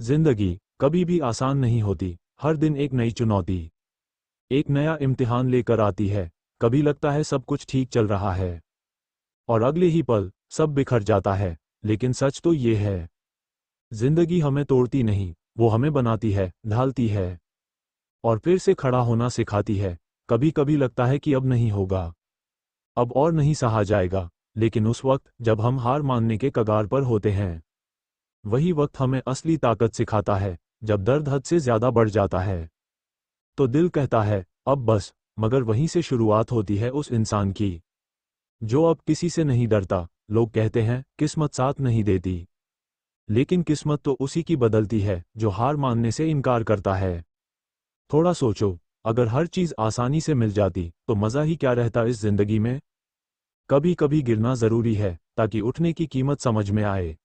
जिंदगी कभी भी आसान नहीं होती। हर दिन एक नई चुनौती, एक नया इम्तिहान लेकर आती है। कभी लगता है सब कुछ ठीक चल रहा है और अगले ही पल सब बिखर जाता है। लेकिन सच तो ये है, जिंदगी हमें तोड़ती नहीं, वो हमें बनाती है, ढालती है और फिर से खड़ा होना सिखाती है। कभी कभी लगता है कि अब नहीं होगा, अब और नहीं सहा जाएगा। लेकिन उस वक्त जब हम हार मानने के कगार पर होते हैं, वही वक्त हमें असली ताकत सिखाता है। जब दर्द हद से ज्यादा बढ़ जाता है तो दिल कहता है अब बस, मगर वहीं से शुरुआत होती है उस इंसान की जो अब किसी से नहीं डरता। लोग कहते हैं किस्मत साथ नहीं देती, लेकिन किस्मत तो उसी की बदलती है जो हार मानने से इनकार करता है। थोड़ा सोचो, अगर हर चीज आसानी से मिल जाती तो मजा ही क्या रहता इस जिंदगी में। कभी कभी गिरना जरूरी है ताकि उठने की कीमत समझ में आए।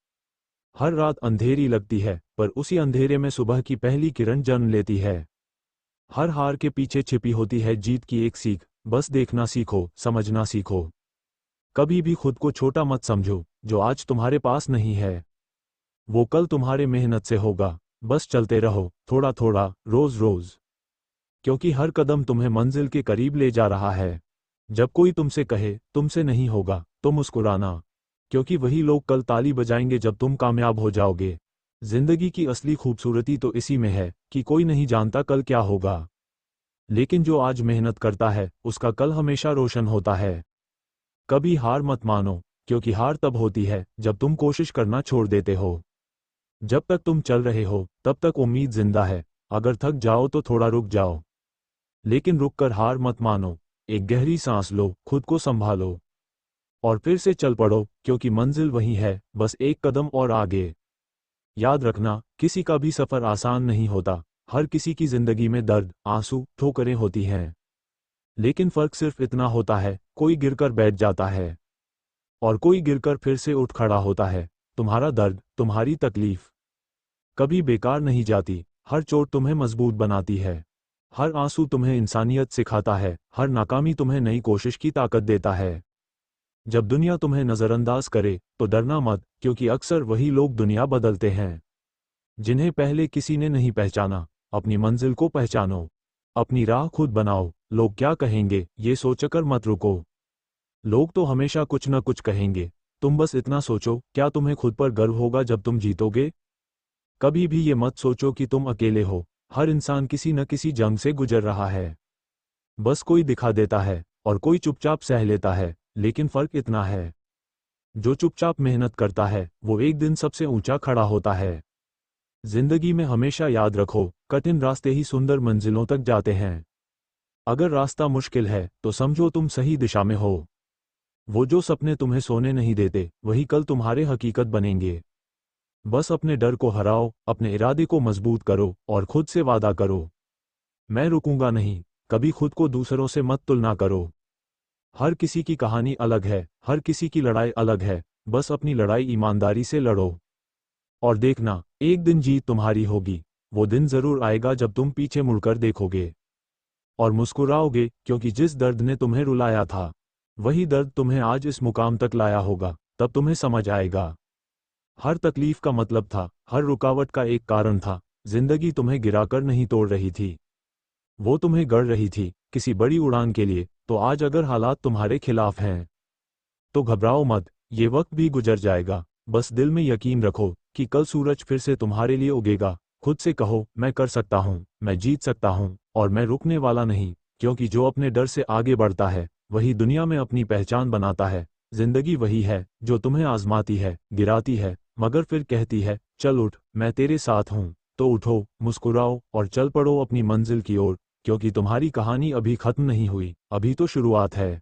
हर रात अंधेरी लगती है, पर उसी अंधेरे में सुबह की पहली किरण जन्म लेती है। हर हार के पीछे छिपी होती है जीत की एक सीख। बस देखना सीखो, समझना सीखो। कभी भी खुद को छोटा मत समझो। जो आज तुम्हारे पास नहीं है वो कल तुम्हारे मेहनत से होगा। बस चलते रहो, थोड़ा थोड़ा, रोज रोज, क्योंकि हर कदम तुम्हें मंजिल के करीब ले जा रहा है। जब कोई तुमसे कहे तुमसे नहीं होगा तो मुस्कुराना, क्योंकि वही लोग कल ताली बजाएंगे जब तुम कामयाब हो जाओगे। जिंदगी की असली खूबसूरती तो इसी में है कि कोई नहीं जानता कल क्या होगा, लेकिन जो आज मेहनत करता है उसका कल हमेशा रोशन होता है। कभी हार मत मानो, क्योंकि हार तब होती है जब तुम कोशिश करना छोड़ देते हो। जब तक तुम चल रहे हो तब तक उम्मीद जिंदा है। अगर थक जाओ तो थोड़ा रुक जाओ, लेकिन रुककर हार मत मानो। एक गहरी सांस लो, खुद को संभालो और फिर से चल पड़ो, क्योंकि मंजिल वही है, बस एक कदम और आगे। याद रखना, किसी का भी सफर आसान नहीं होता। हर किसी की जिंदगी में दर्द, आंसू, ठोकरें होती हैं, लेकिन फर्क सिर्फ इतना होता है, कोई गिरकर बैठ जाता है और कोई गिरकर फिर से उठ खड़ा होता है। तुम्हारा दर्द, तुम्हारी तकलीफ कभी बेकार नहीं जाती। हर चोट तुम्हें मजबूत बनाती है, हर आंसू तुम्हें इंसानियत सिखाता है, हर नाकामी तुम्हें नई कोशिश की ताकत देता है। जब दुनिया तुम्हें नजरअंदाज करे तो डरना मत, क्योंकि अक्सर वही लोग दुनिया बदलते हैं जिन्हें पहले किसी ने नहीं पहचाना। अपनी मंजिल को पहचानो, अपनी राह खुद बनाओ। लोग क्या कहेंगे ये सोचकर मत रुको, लोग तो हमेशा कुछ न कुछ कहेंगे। तुम बस इतना सोचो, क्या तुम्हें खुद पर गर्व होगा जब तुम जीतोगे। कभी भी ये मत सोचो कि तुम अकेले हो। हर इंसान किसी न किसी जंग से गुजर रहा है। बस कोई दिखा देता है और कोई चुपचाप सह लेता है, लेकिन फर्क इतना है, जो चुपचाप मेहनत करता है वो एक दिन सबसे ऊंचा खड़ा होता है। जिंदगी में हमेशा याद रखो, कठिन रास्ते ही सुंदर मंजिलों तक जाते हैं। अगर रास्ता मुश्किल है तो समझो तुम सही दिशा में हो। वो जो सपने तुम्हें सोने नहीं देते वही कल तुम्हारे हकीकत बनेंगे। बस अपने डर को हराओ, अपने इरादे को मजबूत करो और खुद से वादा करो, मैं रुकूंगा नहीं। कभी खुद को दूसरों से मत तुलना करो। हर किसी की कहानी अलग है, हर किसी की लड़ाई अलग है। बस अपनी लड़ाई ईमानदारी से लड़ो और देखना, एक दिन जीत तुम्हारी होगी। वो दिन जरूर आएगा जब तुम पीछे मुड़कर देखोगे और मुस्कुराओगे, क्योंकि जिस दर्द ने तुम्हें रुलाया था वही दर्द तुम्हें आज इस मुकाम तक लाया होगा। तब तुम्हें समझ आएगा, हर तकलीफ का मतलब था, हर रुकावट का एक कारण था। जिंदगी तुम्हें गिराकर नहीं तोड़ रही थी, वो तुम्हें गढ़ रही थी किसी बड़ी उड़ान के लिए। तो आज अगर हालात तुम्हारे खिलाफ हैं तो घबराओ मत, ये वक्त भी गुजर जाएगा। बस दिल में यकीन रखो कि कल सूरज फिर से तुम्हारे लिए उगेगा। खुद से कहो, मैं कर सकता हूँ, मैं जीत सकता हूँ और मैं रुकने वाला नहीं। क्योंकि जो अपने डर से आगे बढ़ता है वही दुनिया में अपनी पहचान बनाता है। जिंदगी वही है जो तुम्हें आजमाती है, गिराती है, मगर फिर कहती है चल उठ, मैं तेरे साथ हूँ। तो उठो, मुस्कुराओ और चल पड़ो अपनी मंजिल की ओर, क्योंकि तुम्हारी कहानी अभी खत्म नहीं हुई, अभी तो शुरुआत है।